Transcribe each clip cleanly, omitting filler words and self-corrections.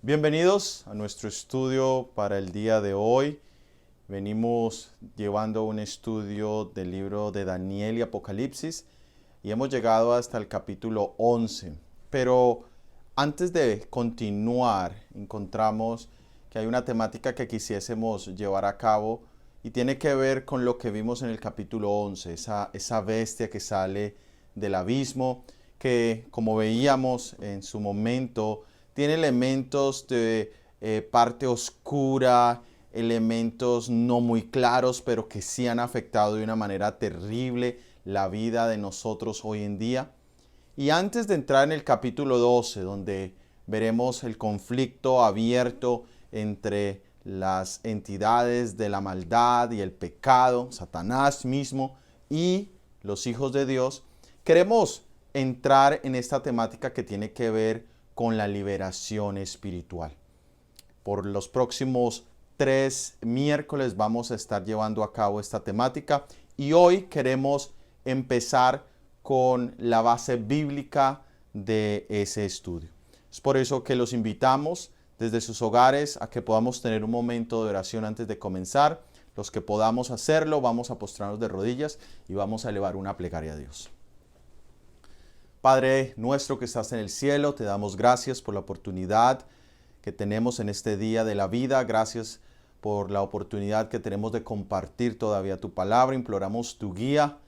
Bienvenidos a nuestro estudio para el día de hoy. Venimos llevando un estudio del libro de Daniel y Apocalipsis y hemos llegado hasta el capítulo 11. Pero antes de continuar, encontramos que hay una temática que quisiésemos llevar a cabo y tiene que ver con lo que vimos en el capítulo 11, esa bestia que sale del abismo, que como veíamos en su momento, tiene elementos de parte oscura, elementos no muy claros, pero que sí han afectado de una manera terrible la vida de nosotros hoy en día. Y antes de entrar en el capítulo 12, donde veremos el conflicto abierto entre las entidades de la maldad y el pecado, Satanás mismo y los hijos de Dios, queremos entrar en esta temática que tiene que ver con la liberación espiritual. Por los próximos 3 miércoles vamos a estar llevando a cabo esta temática y hoy queremos empezar con la base bíblica de ese estudio. Es por eso que los invitamos desde sus hogares a que podamos tener un momento de oración antes de comenzar. Los que podamos hacerlo, vamos a postrarnos de rodillas y vamos a elevar una plegaria a Dios. Padre nuestro que estás en el cielo, te damos gracias por la oportunidad que tenemos en este día de la vida. Gracias por la oportunidad que tenemos de compartir todavía tu palabra. Imploramos tu guía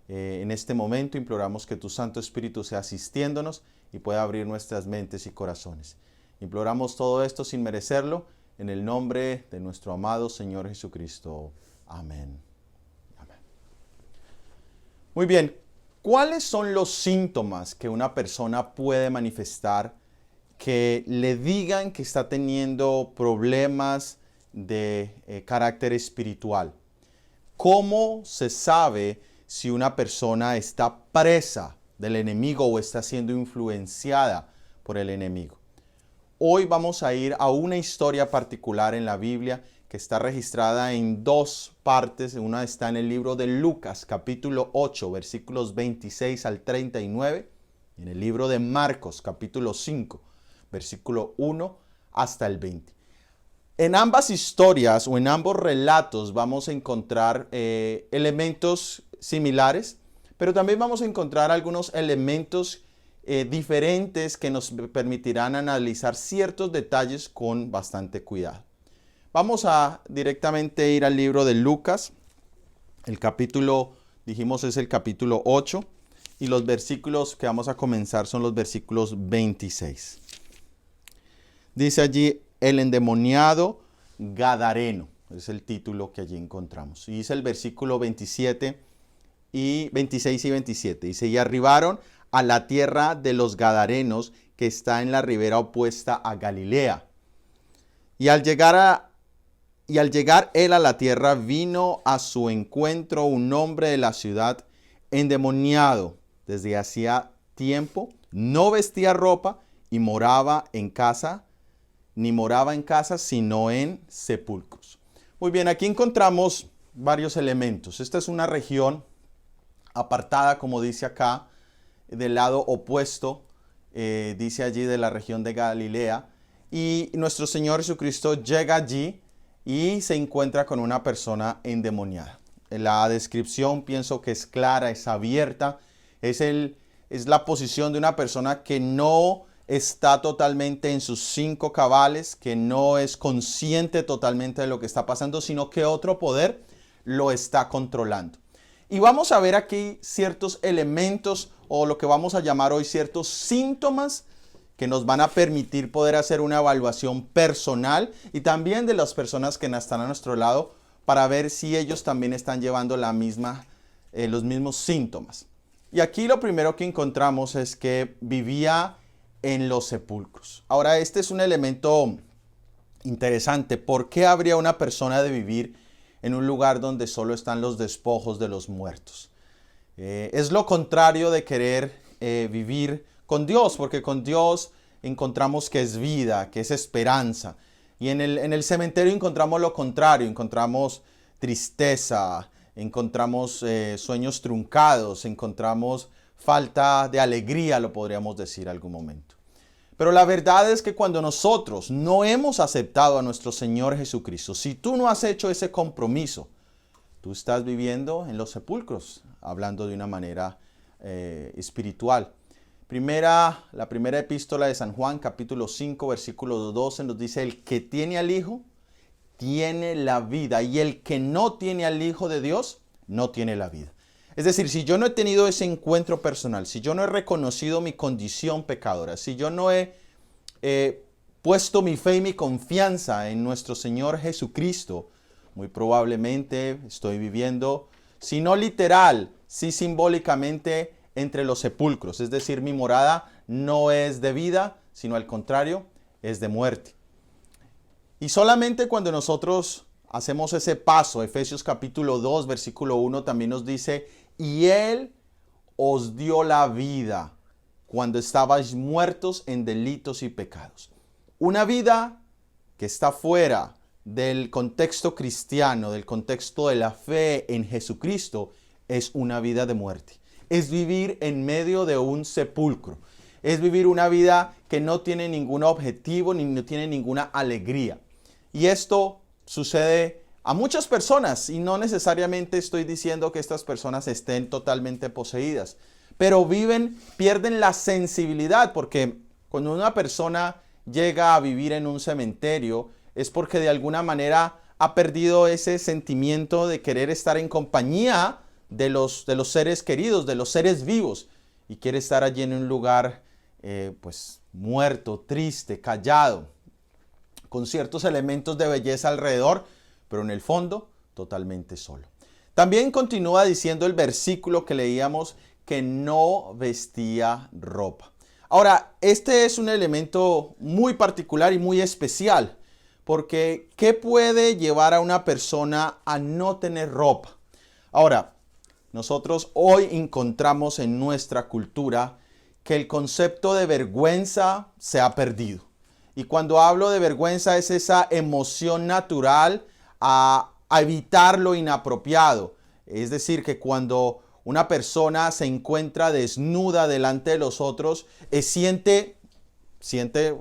en este momento. Imploramos que tu Santo Espíritu sea asistiéndonos y pueda abrir nuestras mentes y corazones. Imploramos todo esto sin merecerlo, en el nombre de nuestro amado Señor Jesucristo. Amén. Amén. Muy bien. ¿Cuáles son los síntomas que una persona puede manifestar que le digan que está teniendo problemas de carácter espiritual? ¿Cómo se sabe si una persona está presa del enemigo o está siendo influenciada por el enemigo? Hoy vamos a ir a una historia particular en la Biblia que está registrada en 2 partes. Una está en el libro de Lucas, capítulo 8, versículos 26 al 39. Y en el libro de Marcos, capítulo 5, versículo 1 hasta el 20. En ambas historias o en ambos relatos vamos a encontrar elementos similares, pero también vamos a encontrar algunos elementos diferentes que nos permitirán analizar ciertos detalles con bastante cuidado. Vamos a directamente ir al libro de Lucas. El capítulo, dijimos, es el capítulo 8 y los versículos que vamos a comenzar son los versículos 26. Dice allí, el endemoniado gadareno, es el título que allí encontramos. Y dice el versículo 27 y 26 y 27. Dice, y arribaron a la tierra de los gadarenos que está en la ribera opuesta a Galilea. Y al llegar él a la tierra, vino a su encuentro un hombre de la ciudad endemoniado desde hacía tiempo, no vestía ropa y moraba en casa, ni moraba en casa, sino en sepulcros. Muy bien, aquí encontramos varios elementos. Esta es una región apartada, como dice acá, del lado opuesto, dice allí de la región de Galilea, y nuestro Señor Jesucristo llega allí y se encuentra con una persona endemoniada. La descripción pienso que es clara, es abierta, es la posición de una persona que no está totalmente en sus 5 cabales, que no es consciente totalmente de lo que está pasando, sino que otro poder lo está controlando. Y vamos a ver aquí ciertos elementos o lo que vamos a llamar hoy ciertos síntomas que nos van a permitir poder hacer una evaluación personal y también de las personas que están a nuestro lado para ver si ellos también están llevando los mismos síntomas. Y aquí lo primero que encontramos es que vivía en los sepulcros. Ahora, este es un elemento interesante. ¿Por qué habría una persona de vivir en un lugar donde solo están los despojos de los muertos? Es lo contrario de querer vivir con Dios, porque con Dios encontramos que es vida, que es esperanza. Y en el cementerio encontramos lo contrario, encontramos tristeza, encontramos sueños truncados, encontramos falta de alegría, lo podríamos decir algún momento. Pero la verdad es que cuando nosotros no hemos aceptado a nuestro Señor Jesucristo, si tú no has hecho ese compromiso, tú estás viviendo en los sepulcros, hablando de una manera espiritual. La primera epístola de San Juan, capítulo 5, versículo 12, nos dice: el que tiene al Hijo, tiene la vida, y el que no tiene al Hijo de Dios, no tiene la vida. Es decir, si yo no he tenido ese encuentro personal, si yo no he reconocido mi condición pecadora, si yo no he puesto mi fe y mi confianza en nuestro Señor Jesucristo, muy probablemente estoy viviendo, si no literal, sí simbólicamente, entre los sepulcros. Es decir, mi morada no es de vida, sino al contrario, es de muerte. Y solamente cuando nosotros hacemos ese paso, Efesios capítulo 2, versículo 1 también nos dice: y Él os dio la vida cuando estabais muertos en delitos y pecados. Una vida que está fuera del contexto cristiano, del contexto de la fe en Jesucristo, es una vida de muerte. Es vivir en medio de un sepulcro. Es vivir una vida que no tiene ningún objetivo ni no tiene ninguna alegría. Y esto sucede a muchas personas, y no necesariamente estoy diciendo que estas personas estén totalmente poseídas, pero pierden la sensibilidad, porque cuando una persona llega a vivir en un cementerio es porque de alguna manera ha perdido ese sentimiento de querer estar en compañía de los seres queridos, de los seres vivos, y quiere estar allí en un lugar pues muerto, triste, callado, con ciertos elementos de belleza alrededor, pero en el fondo totalmente solo. También continúa diciendo el versículo que leíamos, que no vestía ropa. Ahora, este es un elemento muy particular y muy especial, porque ¿qué puede llevar a una persona a no tener ropa? Ahora, nosotros hoy encontramos en nuestra cultura que el concepto de vergüenza se ha perdido. Y cuando hablo de vergüenza es esa emoción natural a evitar lo inapropiado. Es decir, que cuando una persona se encuentra desnuda delante de los otros, siente,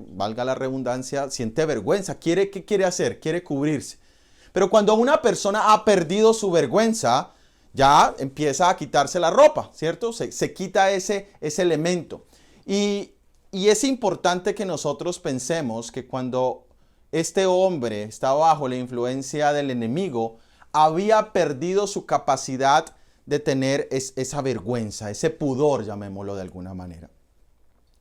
valga la redundancia, siente vergüenza. ¿Qué quiere hacer? Quiere cubrirse. Pero cuando una persona ha perdido su vergüenza, ya empieza a quitarse la ropa, ¿cierto? Se quita ese elemento. Y es importante que nosotros pensemos que cuando este hombre estaba bajo la influencia del enemigo, había perdido su capacidad de tener esa vergüenza, ese pudor, llamémoslo de alguna manera.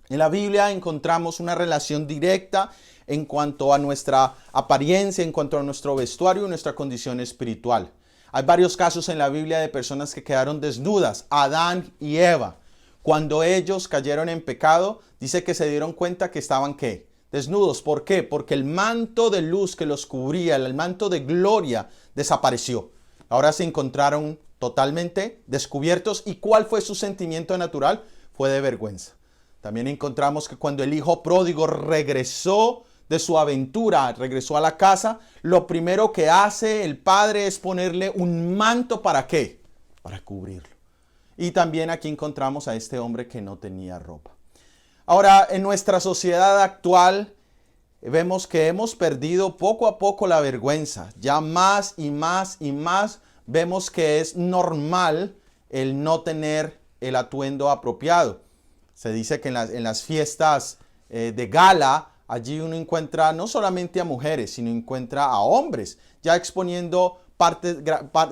En la Biblia encontramos una relación directa en cuanto a nuestra apariencia, en cuanto a nuestro vestuario y nuestra condición espiritual. Hay varios casos en la Biblia de personas que quedaron desnudas, Adán y Eva. Cuando ellos cayeron en pecado, dice que se dieron cuenta que estaban ¿qué? Desnudos. ¿Por qué? Porque el manto de luz que los cubría, el manto de gloria, desapareció. Ahora se encontraron totalmente descubiertos. ¿Y cuál fue su sentimiento natural? Fue de vergüenza. También encontramos que cuando el hijo pródigo regresó de su aventura, regresó a la casa, lo primero que hace el padre es ponerle un manto. ¿Para qué? Para cubrirlo. Y también aquí encontramos a este hombre que no tenía ropa. Ahora, en nuestra sociedad actual, vemos que hemos perdido poco a poco la vergüenza. Ya más y más y más vemos que es normal el no tener el atuendo apropiado. Se dice que en las fiestas de gala, allí uno encuentra no solamente a mujeres, sino encuentra a hombres, ya exponiendo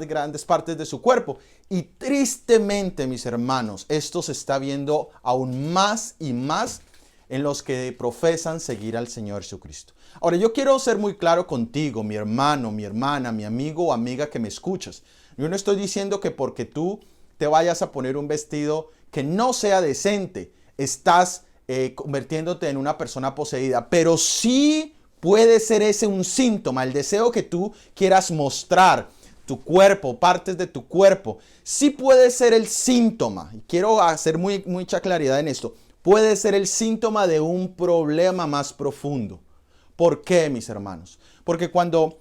grandes partes de su cuerpo. Y tristemente, mis hermanos, esto se está viendo aún más y más en los que profesan seguir al Señor Jesucristo. Ahora, yo quiero ser muy claro contigo, mi hermano, mi hermana, mi amigo o amiga que me escuchas. Yo no estoy diciendo que porque tú te vayas a poner un vestido que no sea decente, estás convirtiéndote en una persona poseída, pero sí puede ser ese un síntoma, el deseo que tú quieras mostrar, tu cuerpo, partes de tu cuerpo, sí puede ser el síntoma, y quiero hacer mucha claridad en esto, puede ser el síntoma de un problema más profundo. ¿Por qué, mis hermanos? Porque cuando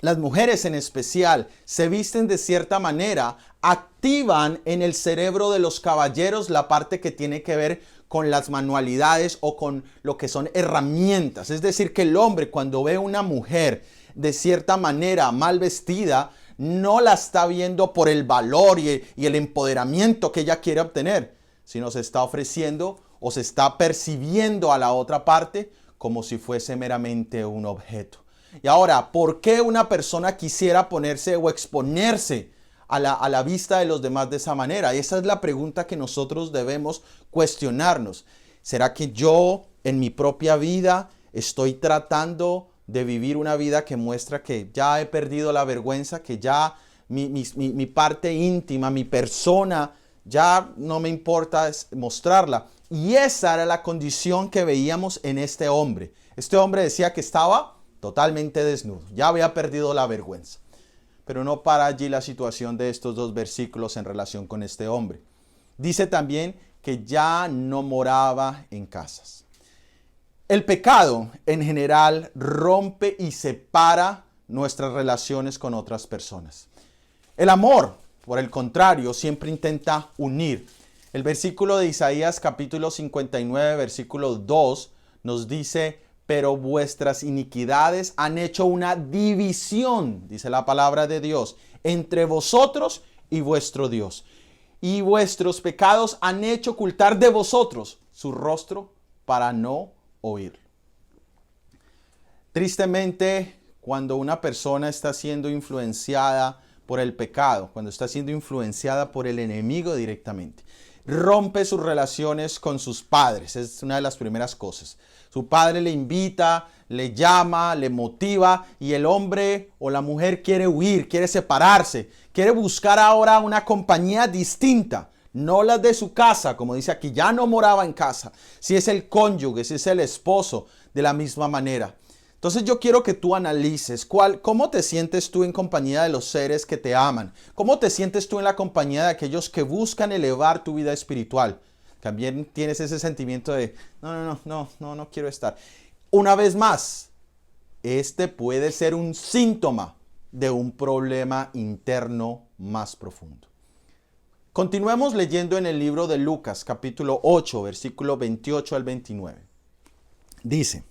las mujeres en especial se visten de cierta manera, activan en el cerebro de los caballeros la parte que tiene que ver con las manualidades o con lo que son herramientas. Es decir, que el hombre cuando ve una mujer de cierta manera mal vestida, no la está viendo por el valor y el empoderamiento que ella quiere obtener, sino se está ofreciendo o se está percibiendo a la otra parte como si fuese meramente un objeto. Y ahora, ¿por qué una persona quisiera ponerse o exponerse a la vista de los demás de esa manera? Y esa es la pregunta que nosotros debemos cuestionarnos. ¿Será que yo en mi propia vida estoy tratando de vivir una vida que muestra que ya he perdido la vergüenza, que ya mi parte íntima, mi persona, ya no me importa mostrarla? Y esa era la condición que veíamos en este hombre. Este hombre decía que estaba totalmente desnudo, ya había perdido la vergüenza. Pero no para allí la situación de estos dos versículos en relación con este hombre. Dice también que ya no moraba en casas. El pecado en general rompe y separa nuestras relaciones con otras personas. El amor, por el contrario, siempre intenta unir. El versículo de Isaías capítulo 59, versículo 2 nos dice: pero vuestras iniquidades han hecho una división, dice la palabra de Dios, entre vosotros y vuestro Dios. Y vuestros pecados han hecho ocultar de vosotros su rostro para no oírlo. Tristemente, cuando una persona está siendo influenciada por el pecado, cuando está siendo influenciada por el enemigo directamente, rompe sus relaciones con sus padres. Es una de las primeras cosas. Su padre le invita, le llama, le motiva y el hombre o la mujer quiere huir, quiere separarse, quiere buscar ahora una compañía distinta, no la de su casa, como dice aquí, ya no moraba en casa. Si es el cónyuge, si es el esposo, de la misma manera. Entonces yo quiero que tú analices cómo te sientes tú en compañía de los seres que te aman. ¿Cómo te sientes tú en la compañía de aquellos que buscan elevar tu vida espiritual? También tienes ese sentimiento de, no quiero estar. Una vez más, este puede ser un síntoma de un problema interno más profundo. Continuemos leyendo en el libro de Lucas, capítulo 8, versículo 28 al 29. Dice: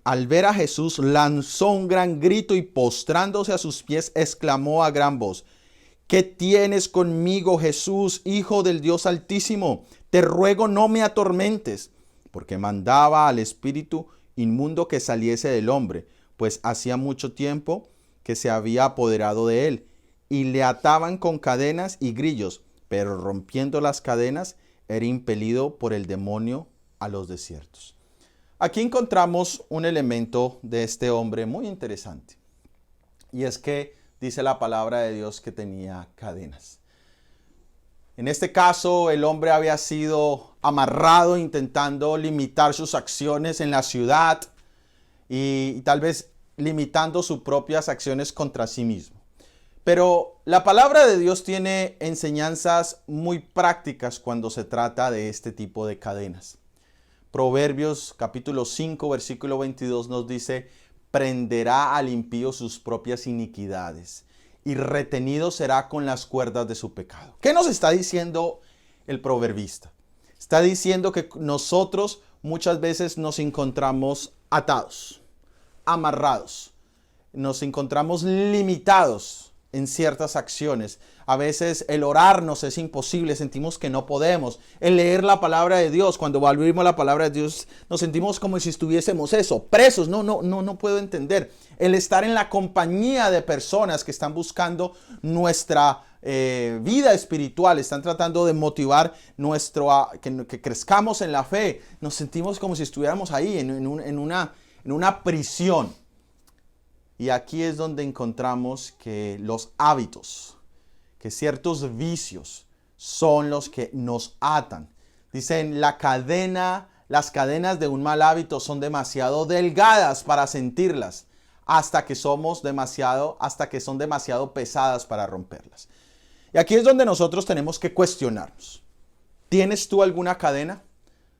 al ver a Jesús, lanzó un gran grito y postrándose a sus pies, exclamó a gran voz: ¿qué tienes conmigo, Jesús, Hijo del Dios Altísimo? Te ruego no me atormentes. Porque mandaba al espíritu inmundo que saliese del hombre, pues hacía mucho tiempo que se había apoderado de él. Y le ataban con cadenas y grillos, pero rompiendo las cadenas, era impelido por el demonio a los desiertos. Aquí encontramos un elemento de este hombre muy interesante. Y es que dice la palabra de Dios que tenía cadenas. En este caso, el hombre había sido amarrado intentando limitar sus acciones en la ciudad y tal vez limitando sus propias acciones contra sí mismo. Pero la palabra de Dios tiene enseñanzas muy prácticas cuando se trata de este tipo de cadenas. Proverbios capítulo 5, versículo 22 nos dice: prenderá al impío sus propias iniquidades y retenido será con las cuerdas de su pecado. ¿Qué nos está diciendo el proverbista? Está diciendo que nosotros muchas veces nos encontramos atados, amarrados, nos encontramos limitados en ciertas acciones. A veces el orar nos es imposible, sentimos que no podemos. El leer la palabra de Dios, cuando abrimos la palabra de Dios, nos sentimos como si estuviésemos presos. No puedo entender. El estar en la compañía de personas que están buscando nuestra vida espiritual, están tratando de motivar que crezcamos en la fe. Nos sentimos como si estuviéramos ahí en una prisión. Y aquí es donde encontramos que los hábitos, que ciertos vicios son los que nos atan. Dicen, las cadenas de un mal hábito son demasiado delgadas para sentirlas, hasta que son demasiado pesadas para romperlas. Y aquí es donde nosotros tenemos que cuestionarnos. ¿Tienes tú alguna cadena?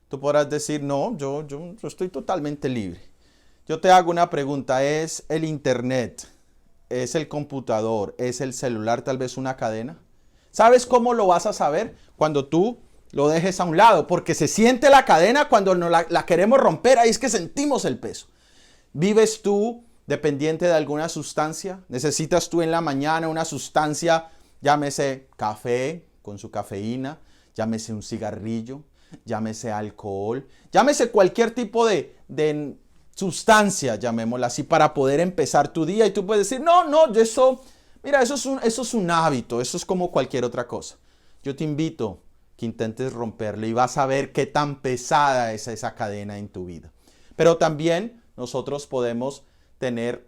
Tú podrás decir, no, yo estoy totalmente libre. Yo te hago una pregunta, ¿es el internet, es el computador, es el celular tal vez una cadena? ¿Sabes cómo lo vas a saber? Cuando tú lo dejes a un lado, porque se siente la cadena cuando no la queremos romper, ahí es que sentimos el peso. ¿Vives tú dependiente de alguna sustancia? ¿Necesitas tú en la mañana una sustancia, llámese café con su cafeína, llámese un cigarrillo, llámese alcohol, llámese cualquier tipo de sustancia, llamémosla así, para poder empezar tu día? Y tú puedes decir, no, mira, eso es un hábito, eso es como cualquier otra cosa. Yo te invito que intentes romperlo y vas a ver qué tan pesada es esa cadena en tu vida. Pero también nosotros podemos tener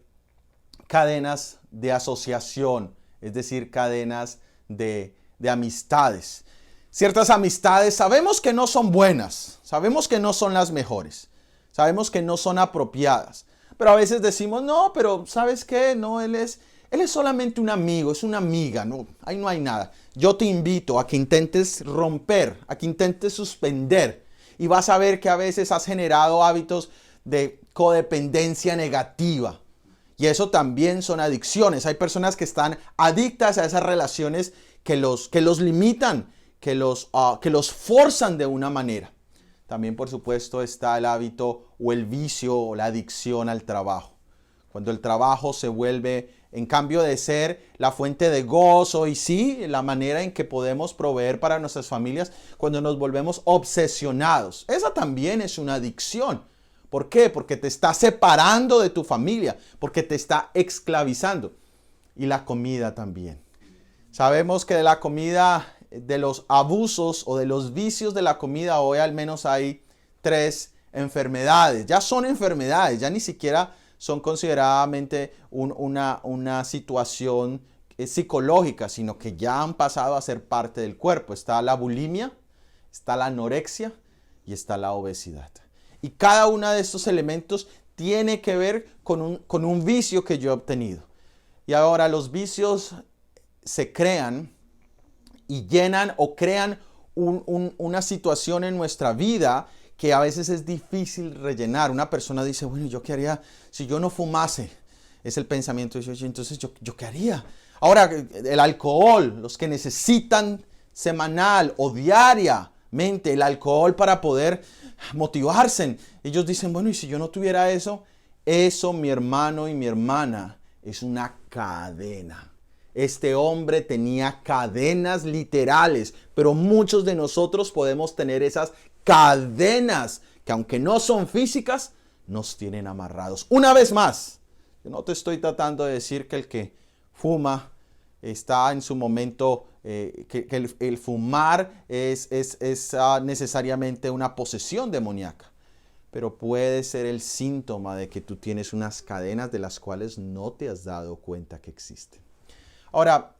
cadenas de asociación, es decir, cadenas de amistades. Ciertas amistades sabemos que no son buenas, sabemos que no son las mejores, sabemos que no son apropiadas, pero a veces decimos, no, pero ¿sabes qué? No, él es solamente un amigo, es una amiga, no, ahí no hay nada. Yo te invito a que intentes romper, a que intentes suspender, y vas a ver que a veces has generado hábitos de codependencia negativa. Y eso también son adicciones. Hay personas que están adictas a esas relaciones que los limitan, que los forzan de una manera. También, por supuesto, está el hábito o el vicio o la adicción al trabajo. Cuando el trabajo se vuelve, en cambio de ser la fuente de gozo y sí, la manera en que podemos proveer para nuestras familias, cuando nos volvemos obsesionados. Esa también es una adicción. ¿Por qué? Porque te está separando de tu familia, porque te está esclavizando. Y la comida también. Sabemos que de la comida, de los abusos o de los vicios de la comida, hoy al menos hay 3 enfermedades. Ya son enfermedades, ya ni siquiera son consideradamente una situación psicológica, sino que ya han pasado a ser parte del cuerpo. Está la bulimia, está la anorexia y está la obesidad. Y cada uno de estos elementos tiene que ver con un vicio que yo he obtenido. Y ahora los vicios se crean y llenan o crean una situación en nuestra vida que a veces es difícil rellenar. Una persona dice, bueno, ¿yo qué haría si yo no fumase? Es el pensamiento. Entonces, ¿yo qué haría? Ahora, el alcohol, los que necesitan semanal o diariamente el alcohol para poder motivarse. Ellos dicen, bueno, ¿y si yo no tuviera eso? Eso, mi hermano y mi hermana, es una cadena. Este hombre tenía cadenas literales, pero muchos de nosotros podemos tener esas cadenas que, aunque no son físicas, nos tienen amarrados. Una vez más, yo no te estoy tratando de decir que el que fuma está en su momento, que el fumar es necesariamente una posesión demoníaca, pero puede ser el síntoma de que tú tienes unas cadenas de las cuales no te has dado cuenta que existen. Ahora,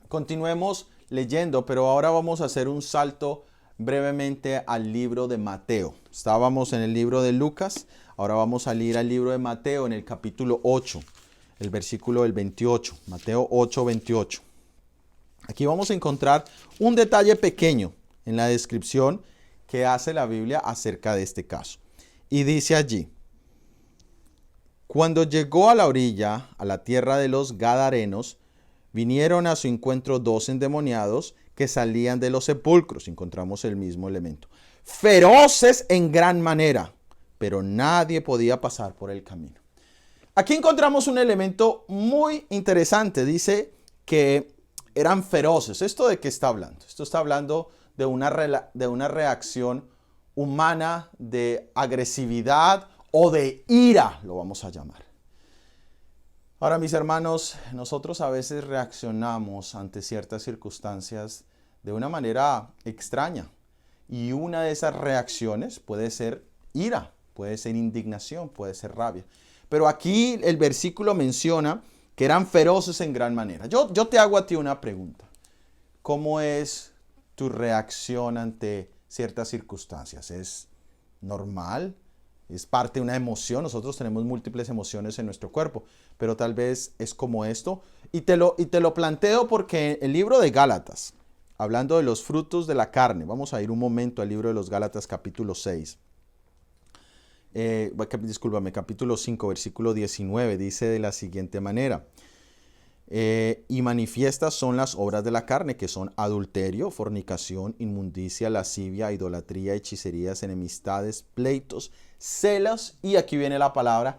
continuemos leyendo, pero ahora vamos a hacer un salto brevemente al libro de Mateo. Estábamos en el libro de Lucas, ahora vamos a ir al libro de Mateo en el capítulo 8, el versículo del 28, Mateo 8, 28. Aquí vamos a encontrar un detalle pequeño en la descripción que hace la Biblia acerca de este caso. Y dice allí, cuando llegó a la orilla, a la tierra de los Gadarenos, vinieron a su encuentro 2 endemoniados que salían de los sepulcros. Encontramos el mismo elemento. Feroces en gran manera, pero nadie podía pasar por el camino. Aquí encontramos un elemento muy interesante. Dice que eran feroces. ¿Esto de qué está hablando? Esto está hablando de una reacción humana de agresividad o de ira, lo vamos a llamar. Ahora, mis hermanos, nosotros a veces reaccionamos ante ciertas circunstancias de una manera extraña. Y una de esas reacciones puede ser ira, puede ser indignación, puede ser rabia. Pero aquí el versículo menciona que eran feroces en gran manera. Yo te hago a ti una pregunta. ¿Cómo es tu reacción ante ciertas circunstancias? ¿Es normal? ¿Es parte de una emoción? Nosotros tenemos múltiples emociones en nuestro cuerpo, pero tal vez es como esto. Y te lo planteo porque el libro de Gálatas, hablando de los frutos de la carne, vamos a ir un momento al libro de los Gálatas capítulo 6. Capítulo 5, versículo 19, dice de la siguiente manera. Y manifiestas son las obras de la carne, que son adulterio, fornicación, inmundicia, lascivia, idolatría, hechicerías, enemistades, pleitos, celos, y aquí viene la palabra,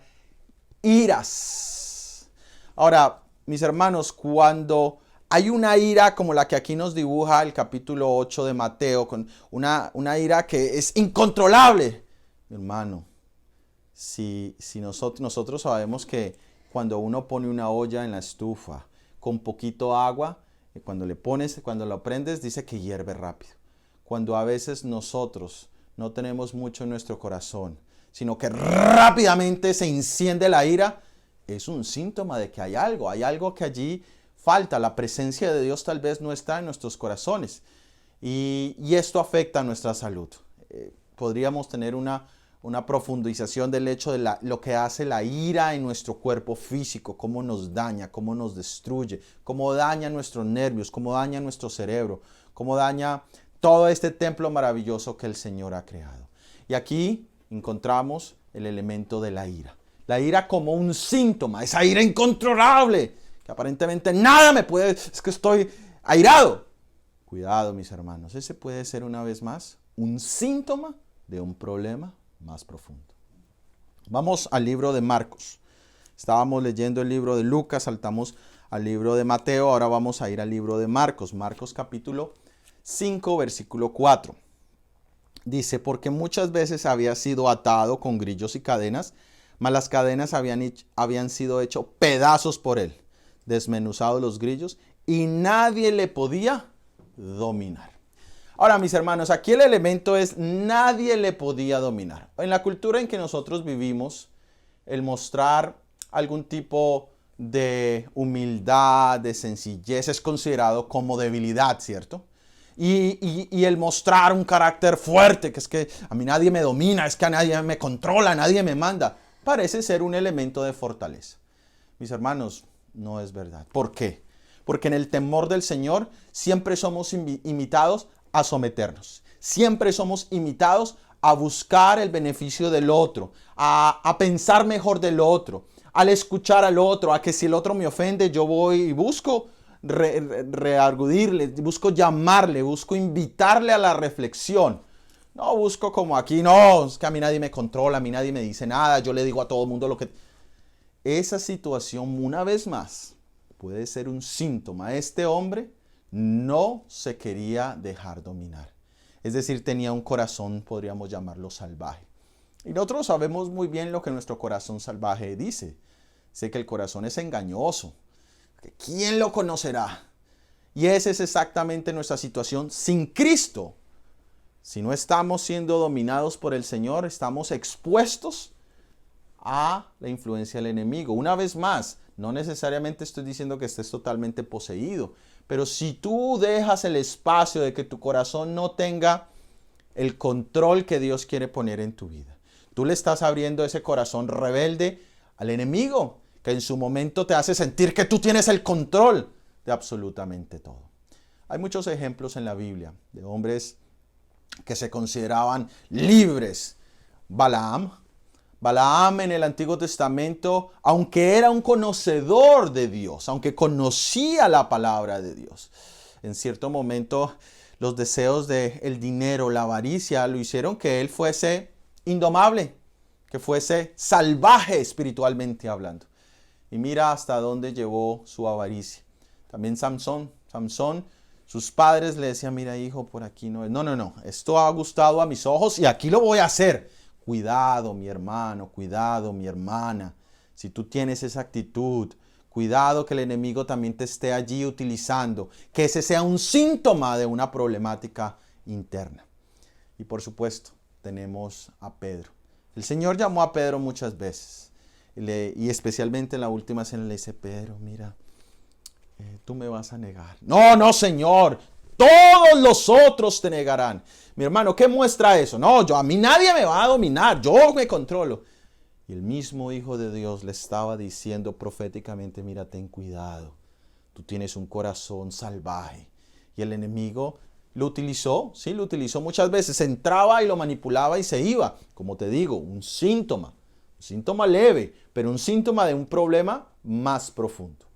iras. Ahora, mis hermanos, cuando hay una ira como la que aquí nos dibuja el capítulo 8 de Mateo, con una ira que es incontrolable, mi hermano, si nosotros sabemos que cuando uno pone una olla en la estufa con poquito agua, cuando lo prendes, dice que hierve rápido. Cuando a veces nosotros no tenemos mucho en nuestro corazón, sino que rápidamente se enciende la ira, es un síntoma de que hay algo que allí falta. La presencia de Dios tal vez no está en nuestros corazones. Y esto afecta a nuestra salud. Podríamos tener una profundización del hecho de lo que hace la ira en nuestro cuerpo físico, cómo nos daña, cómo nos destruye, cómo daña nuestros nervios, cómo daña nuestro cerebro, cómo daña todo este templo maravilloso que el Señor ha creado. Y aquí encontramos el elemento de la ira. La ira como un síntoma, esa ira incontrolable, que aparentemente nada me puede, es que estoy airado. Cuidado, mis hermanos, ese puede ser una vez más un síntoma de un problema más profundo. Vamos al libro de Marcos. Estábamos leyendo el libro de Lucas, saltamos al libro de Mateo, ahora vamos a ir al libro de Marcos. Marcos capítulo 5, versículo 4. Dice, porque muchas veces había sido atado con grillos y cadenas, mas las cadenas habían sido hechos pedazos por él, desmenuzados los grillos, y nadie le podía dominar. Ahora, mis hermanos, aquí el elemento es nadie le podía dominar. En la cultura en que nosotros vivimos, el mostrar algún tipo de humildad, de sencillez, es considerado como debilidad, ¿cierto? Y el mostrar un carácter fuerte, que es que a mí nadie me domina, es que a nadie me controla, nadie me manda, parece ser un elemento de fortaleza. Mis hermanos, no es verdad. ¿Por qué? Porque en el temor del Señor siempre somos invitados a someternos. Siempre somos invitados a buscar el beneficio del otro, a pensar mejor del otro, al escuchar al otro, a que si el otro me ofende, yo voy y busco reargudirle, busco llamarle, busco invitarle a la reflexión. No busco como aquí, no, es que a mí nadie me controla, a mí nadie me dice nada, yo le digo a todo el mundo lo que... Esa situación, una vez más, puede ser un síntoma. Este hombre no se quería dejar dominar. Es decir, tenía un corazón, podríamos llamarlo salvaje. Y nosotros sabemos muy bien lo que nuestro corazón salvaje dice. Sé que el corazón es engañoso. ¿Quién lo conocerá? Y esa es exactamente nuestra situación sin Cristo. Si no estamos siendo dominados por el Señor, estamos expuestos a la influencia del enemigo. Una vez más, no necesariamente estoy diciendo que estés totalmente poseído, pero si tú dejas el espacio de que tu corazón no tenga el control que Dios quiere poner en tu vida, tú le estás abriendo ese corazón rebelde al enemigo, que en su momento te hace sentir que tú tienes el control de absolutamente todo. Hay muchos ejemplos en la Biblia de hombres que se consideraban libres. Balaam en el Antiguo Testamento, aunque era un conocedor de Dios, aunque conocía la palabra de Dios, en cierto momento los deseos del dinero, la avaricia, lo hicieron que él fuese indomable, que fuese salvaje espiritualmente hablando. Y mira hasta dónde llevó su avaricia. También Sansón, sus padres le decían, mira hijo, por aquí no es. No, esto ha gustado a mis ojos y aquí lo voy a hacer. Cuidado, mi hermano, cuidado, mi hermana. Si tú tienes esa actitud, cuidado que el enemigo también te esté allí utilizando, que ese sea un síntoma de una problemática interna. Y por supuesto, tenemos a Pedro. El Señor llamó a Pedro muchas veces. Y especialmente en la última cena le dice, Pedro, mira, tú me vas a negar. No, Señor, todos los otros te negarán. Mi hermano, ¿qué muestra eso? No, a mí nadie me va a dominar, yo me controlo. Y el mismo Hijo de Dios le estaba diciendo proféticamente, mira, ten cuidado, tú tienes un corazón salvaje. Y el enemigo lo utilizó muchas veces, entraba y lo manipulaba y se iba. Como te digo, un síntoma leve, pero un síntoma de un problema más profundo.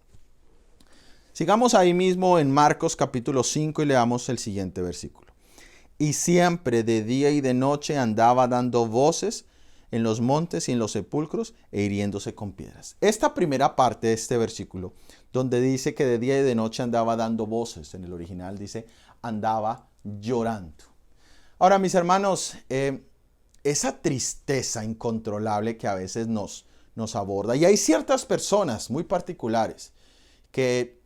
Sigamos ahí mismo en Marcos capítulo 5 y leamos el siguiente versículo. Y siempre de día y de noche andaba dando voces en los montes y en los sepulcros e hiriéndose con piedras. Esta primera parte de este versículo, donde dice que de día y de noche andaba dando voces, en el original dice andaba llorando. Ahora, mis hermanos, esa tristeza incontrolable que a veces nos aborda, y hay ciertas personas muy particulares que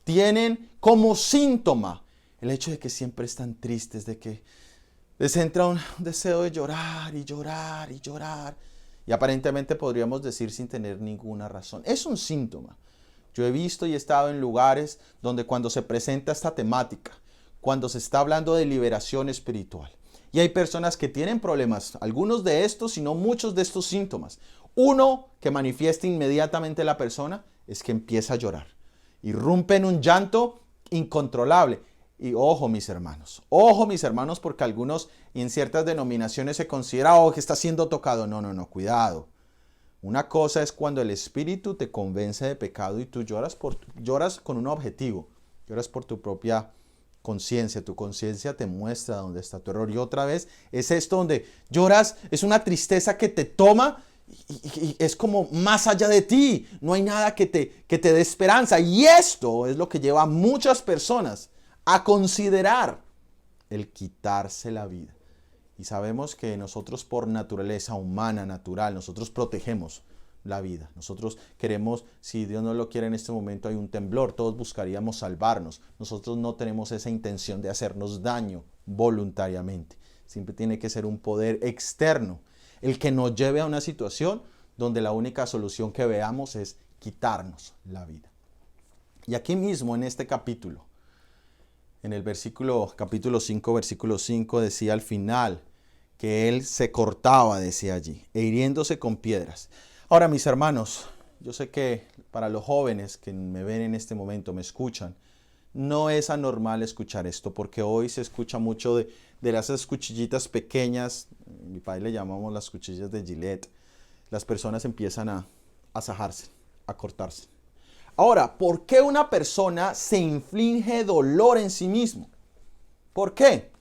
tienen como síntoma el hecho de que siempre están tristes, de que les entra un deseo de llorar y llorar y llorar. Y aparentemente podríamos decir sin tener ninguna razón. Es un síntoma. Yo he visto y he estado en lugares donde cuando se presenta esta temática, cuando se está hablando de liberación espiritual, y hay personas que tienen problemas, algunos de estos, y no muchos de estos síntomas. Uno que manifiesta inmediatamente la persona es que empieza a llorar. Irrumpe en un llanto incontrolable. Y ojo mis hermanos, porque algunos y en ciertas denominaciones se considera que está siendo tocado. No, cuidado. Una cosa es cuando el Espíritu te convence de pecado y tú lloras con un objetivo, lloras por tu propia conciencia, tu conciencia te muestra dónde está tu error. Y otra vez es esto donde lloras, es una tristeza que te toma y es como más allá de ti, no hay nada que te dé esperanza. Y esto es lo que lleva a muchas personas a considerar el quitarse la vida. Y sabemos que nosotros por naturaleza humana, natural, nosotros protegemos la vida. Nosotros queremos, si Dios no lo quiere en este momento hay un temblor, todos buscaríamos salvarnos. Nosotros no tenemos esa intención de hacernos daño voluntariamente. Siempre tiene que ser un poder externo el que nos lleve a una situación donde la única solución que veamos es quitarnos la vida. Y aquí mismo en este capítulo, en el capítulo 5, versículo 5, decía al final que él se cortaba, decía allí, e hiriéndose con piedras. Ahora, mis hermanos, yo sé que para los jóvenes que me ven en este momento, me escuchan, no es anormal escuchar esto, porque hoy se escucha mucho de esas cuchillitas pequeñas, en mi país le llamamos las cuchillas de Gillette, las personas empiezan a asajarse, a cortarse. Ahora, ¿por qué una persona se inflige dolor en sí mismo? ¿Por qué?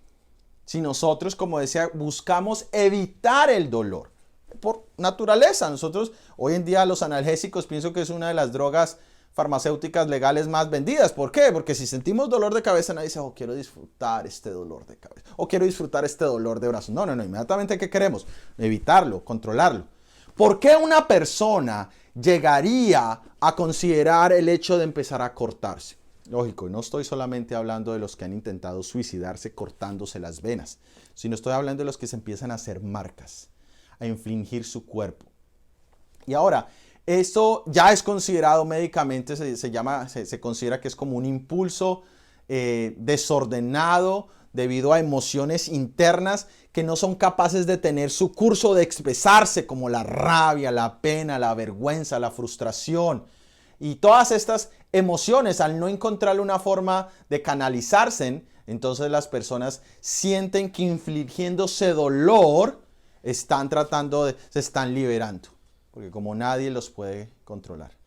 Si nosotros, como decía, buscamos evitar el dolor. Por naturaleza, nosotros hoy en día los analgésicos pienso que es una de las drogas farmacéuticas legales más vendidas. ¿Por qué? Porque si sentimos dolor de cabeza, nadie dice, quiero disfrutar este dolor de cabeza. O quiero disfrutar este dolor de brazo. No, inmediatamente ¿qué queremos? Evitarlo, controlarlo. ¿Por qué una persona llegaría a considerar el hecho de empezar a cortarse? Lógico, no estoy solamente hablando de los que han intentado suicidarse cortándose las venas, sino estoy hablando de los que se empiezan a hacer marcas, a infligir su cuerpo. Y ahora, esto ya es considerado médicamente, se considera que es como un impulso desordenado debido a emociones internas que no son capaces de tener su curso de expresarse, como la rabia, la pena, la vergüenza, la frustración. Y todas estas emociones, al no encontrar una forma de canalizarse, entonces las personas sienten que infligiéndose dolor se están liberando, porque como nadie los puede controlar.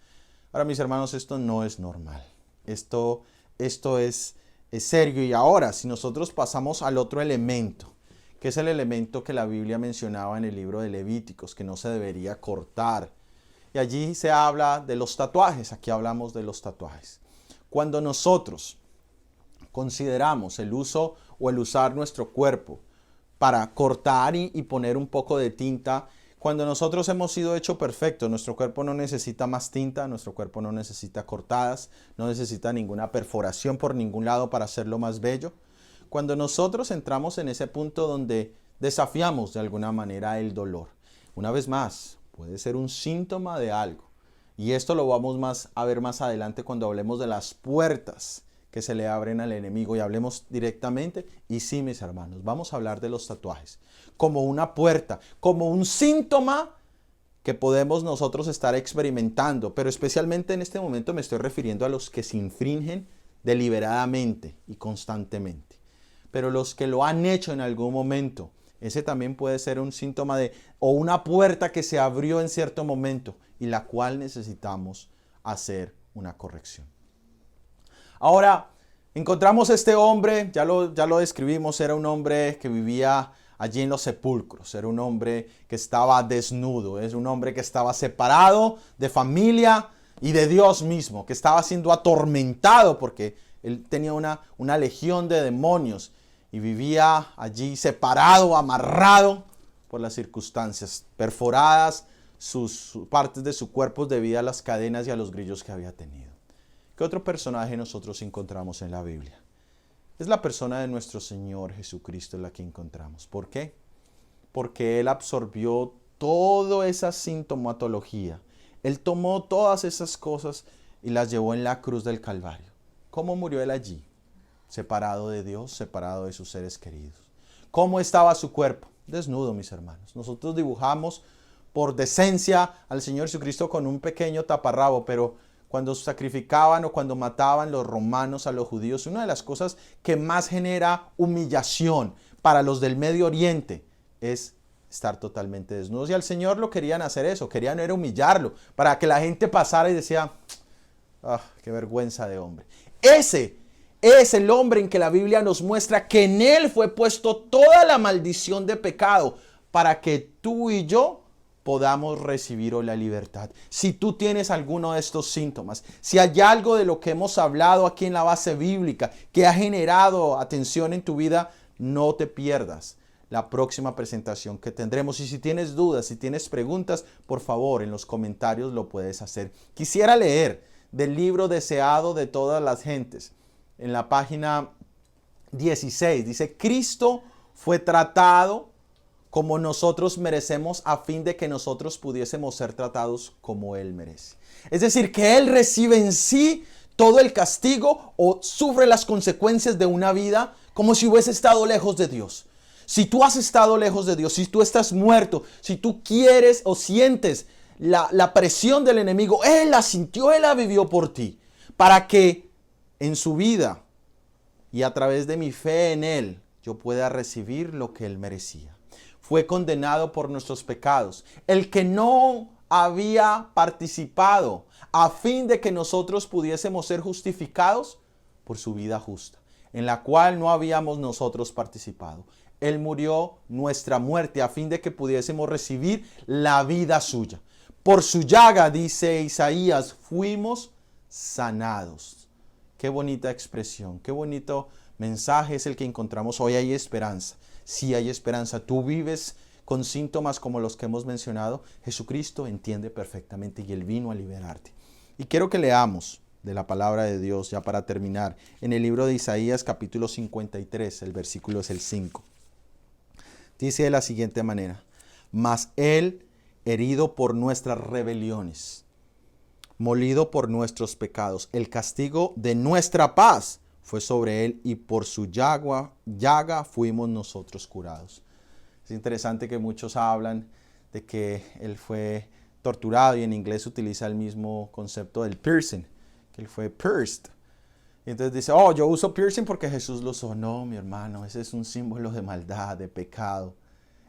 Ahora, mis hermanos, esto no es normal. Esto es serio. Y ahora, si nosotros pasamos al otro elemento, que es el elemento que la Biblia mencionaba en el libro de Levíticos, que no se debería cortar. Y allí se habla de los tatuajes. Aquí hablamos de los tatuajes. Cuando nosotros consideramos el uso o el usar nuestro cuerpo para cortar y poner un poco de tinta, cuando nosotros hemos sido hechos perfectos, nuestro cuerpo no necesita más tinta, nuestro cuerpo no necesita cortadas, no necesita ninguna perforación por ningún lado para hacerlo más bello. Cuando nosotros entramos en ese punto donde desafiamos de alguna manera el dolor, una vez más, puede ser un síntoma de algo. Y esto lo vamos a ver más adelante cuando hablemos de las puertas que se le abren al enemigo y hablemos directamente. Y sí, mis hermanos, vamos a hablar de los tatuajes como una puerta, como un síntoma que podemos nosotros estar experimentando, pero especialmente en este momento me estoy refiriendo a los que se infringen deliberadamente y constantemente. Pero los que lo han hecho en algún momento, ese también puede ser un síntoma o una puerta que se abrió en cierto momento y la cual necesitamos hacer una corrección. Ahora, encontramos este hombre, ya lo describimos, era un hombre que vivía allí en los sepulcros, era un hombre que estaba desnudo, es un hombre que estaba separado de familia y de Dios mismo, que estaba siendo atormentado porque él tenía una legión de demonios y vivía allí separado, amarrado por las circunstancias, perforadas sus partes de su cuerpo debido a las cadenas y a los grillos que había tenido. ¿Qué otro personaje nosotros encontramos en la Biblia? Es la persona de nuestro Señor Jesucristo la que encontramos. ¿Por qué? Porque Él absorbió toda esa sintomatología. Él tomó todas esas cosas y las llevó en la cruz del Calvario. ¿Cómo murió Él allí? Separado de Dios, separado de sus seres queridos. ¿Cómo estaba su cuerpo? Desnudo, mis hermanos. Nosotros dibujamos por decencia al Señor Jesucristo con un pequeño taparrabo, pero cuando sacrificaban o cuando mataban los romanos a los judíos, una de las cosas que más genera humillación para los del Medio Oriente es estar totalmente desnudos. Y al Señor lo querían hacer eso, querían era humillarlo, para que la gente pasara y decía, qué vergüenza de hombre. Ese es el hombre en que la Biblia nos muestra que en él fue puesto toda la maldición de pecado para que tú y yo podamos recibir hoy la libertad. Si tú tienes alguno de estos síntomas, si hay algo de lo que hemos hablado aquí en la base bíblica que ha generado atención en tu vida, no te pierdas la próxima presentación que tendremos. Y si tienes dudas, si tienes preguntas, por favor, en los comentarios lo puedes hacer. Quisiera leer del libro deseado de todas las gentes. En la página 16 dice, Cristo fue tratado como nosotros merecemos a fin de que nosotros pudiésemos ser tratados como Él merece. Es decir, que Él recibe en sí todo el castigo o sufre las consecuencias de una vida como si hubiese estado lejos de Dios. Si tú has estado lejos de Dios, si tú estás muerto, si tú quieres o sientes la presión del enemigo, Él la sintió, Él la vivió por ti, para que en su vida y a través de mi fe en Él, yo pueda recibir lo que Él merecía. Fue condenado por nuestros pecados. El que no había participado a fin de que nosotros pudiésemos ser justificados por su vida justa, en la cual no habíamos nosotros participado. Él murió nuestra muerte a fin de que pudiésemos recibir la vida suya. Por su llaga, dice Isaías, fuimos sanados. Qué bonita expresión, qué bonito mensaje es el que encontramos hoy. Hay esperanza. Sí hay esperanza. Tú vives con síntomas como los que hemos mencionado. Jesucristo entiende perfectamente y Él vino a liberarte. Y quiero que leamos de la palabra de Dios ya para terminar. En el libro de Isaías capítulo 53, el versículo es el 5. Dice de la siguiente manera, mas Él herido por nuestras rebeliones, molido por nuestros pecados, el castigo de nuestra paz fue sobre Él y por su llaga fuimos nosotros curados. Es interesante que muchos hablan de que Él fue torturado y en inglés se utiliza el mismo concepto del piercing, que Él fue pierced. Y entonces dice, yo uso piercing porque Jesús lo usó. No, mi hermano, ese es un símbolo de maldad, de pecado.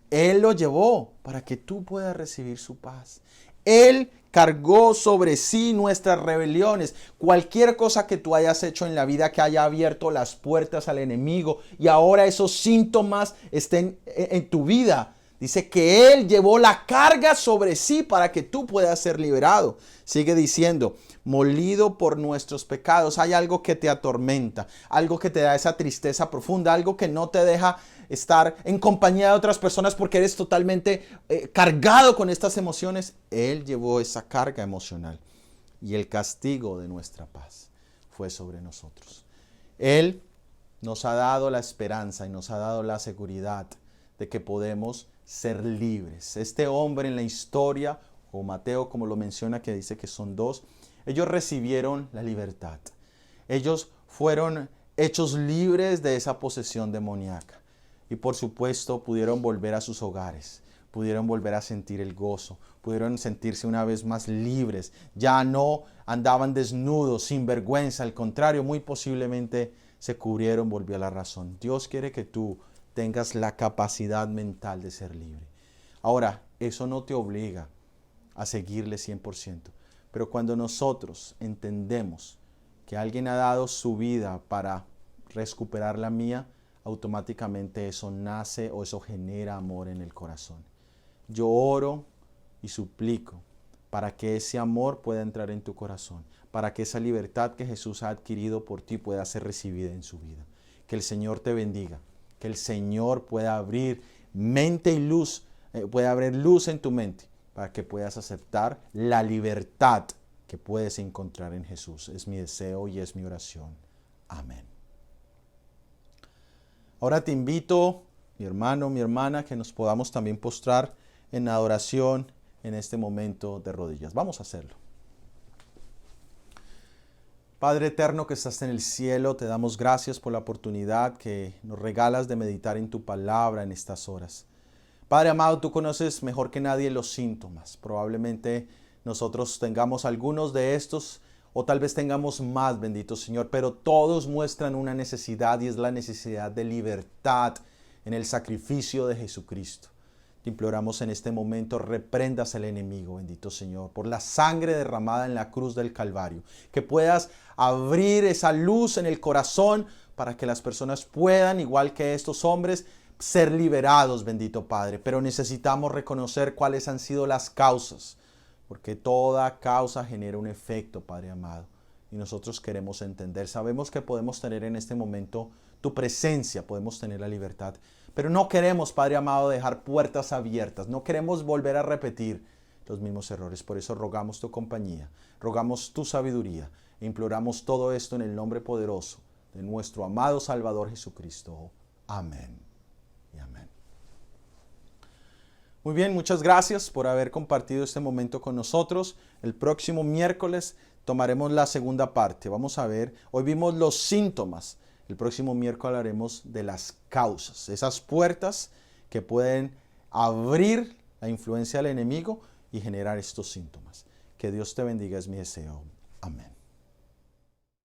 Él lo llevó para que tú puedas recibir su paz. Él cargó sobre sí nuestras rebeliones. Cualquier cosa que tú hayas hecho en la vida que haya abierto las puertas al enemigo y ahora esos síntomas estén en tu vida. Dice que Él llevó la carga sobre sí para que tú puedas ser liberado. Sigue diciendo, molido por nuestros pecados. Hay algo que te atormenta, algo que te da esa tristeza profunda, algo que no te deja estar en compañía de otras personas porque eres totalmente cargado con estas emociones. Él llevó esa carga emocional y el castigo de nuestra paz fue sobre nosotros. Él nos ha dado la esperanza y nos ha dado la seguridad de que podemos ser libres. Este hombre en la historia, o Mateo como lo menciona, que dice que son dos, ellos recibieron la libertad. Ellos fueron hechos libres de esa posesión demoníaca. Y por supuesto pudieron volver a sus hogares, pudieron volver a sentir el gozo, pudieron sentirse una vez más libres. Ya no andaban desnudos, sin vergüenza, al contrario, muy posiblemente se cubrieron, volvió a la razón. Dios quiere que tú tengas la capacidad mental de ser libre. Ahora, eso no te obliga a seguirle 100%, pero cuando nosotros entendemos que alguien ha dado su vida para recuperar la mía, automáticamente eso nace o eso genera amor en el corazón. Yo oro y suplico para que ese amor pueda entrar en tu corazón, para que esa libertad que Jesús ha adquirido por ti pueda ser recibida en su vida. Que el Señor te bendiga, que el Señor pueda abrir mente y luz, pueda abrir luz en tu mente para que puedas aceptar la libertad que puedes encontrar en Jesús. Es mi deseo y es mi oración. Amén. Ahora te invito, mi hermano, mi hermana, que nos podamos también postrar en adoración en este momento de rodillas. Vamos a hacerlo. Padre eterno que estás en el cielo, te damos gracias por la oportunidad que nos regalas de meditar en tu palabra en estas horas. Padre amado, tú conoces mejor que nadie los síntomas. Probablemente nosotros tengamos algunos de estos o tal vez tengamos más, bendito Señor, pero todos muestran una necesidad y es la necesidad de libertad en el sacrificio de Jesucristo. Te imploramos en este momento, reprendas al enemigo, bendito Señor, por la sangre derramada en la cruz del Calvario. Que puedas abrir esa luz en el corazón para que las personas puedan, igual que estos hombres, ser liberados, bendito Padre. Pero necesitamos reconocer cuáles han sido las causas, porque toda causa genera un efecto, Padre amado. Y nosotros queremos entender. Sabemos que podemos tener en este momento tu presencia, podemos tener la libertad. Pero no queremos, Padre amado, dejar puertas abiertas. No queremos volver a repetir los mismos errores. Por eso rogamos tu compañía, rogamos tu sabiduría e imploramos todo esto en el nombre poderoso de nuestro amado Salvador Jesucristo. Amén y amén. Muy bien, muchas gracias por haber compartido este momento con nosotros. El próximo miércoles tomaremos la segunda parte. Vamos a ver, hoy vimos los síntomas. El próximo miércoles hablaremos de las causas, esas puertas que pueden abrir la influencia del enemigo y generar estos síntomas. Que Dios te bendiga, es mi deseo. Amén.